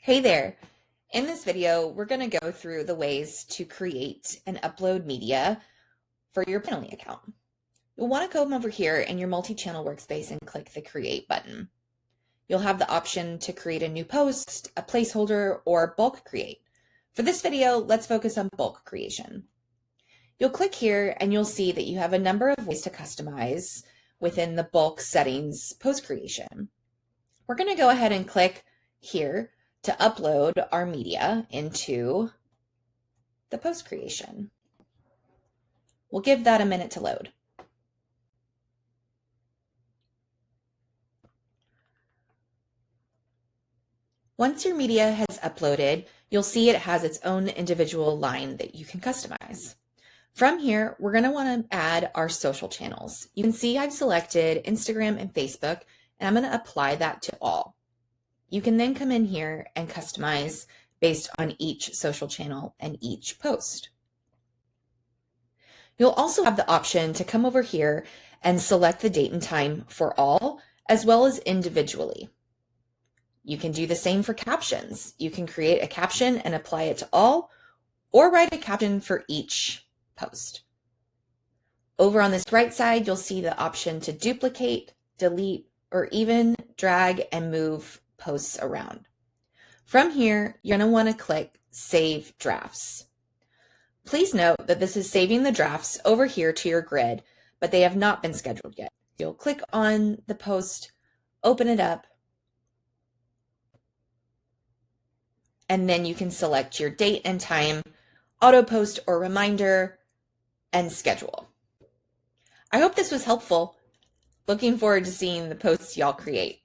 Hey there. In this video, we're going to go through the ways to create and upload media for your Planoly account. You'll want to come over here in your multi-channel workspace and click the Create button. You'll have the option to create a new post, a placeholder, or bulk create. For this video, let's focus on bulk creation. You'll click here and you'll see that you have a number of ways to customize within the bulk settings post creation. We're going to go ahead and click here to upload our media into the post creation. We'll give that a minute to load. Once your media has uploaded, you'll see it has its own individual line that you can customize. From here, we're going to want to add our social channels. You can see I've selected Instagram and Facebook, and I'm going to apply that to all. You can then come in here and customize based on each social channel and each post. You'll also have the option to come over here and select the date and time for all, as well as individually. You can do the same for captions. You can create a caption and apply it to all, or write a caption for each post. Over on this right side, you'll see the option to duplicate, delete, or even drag and move posts around. From here, you're going to want to click Save Drafts. Please note that this is saving the drafts over here to your grid, but they have not been scheduled yet. You'll click on the post, open it up, and then you can select your date and time, auto post or reminder, and schedule. I hope this was helpful. Looking forward to seeing the posts y'all create.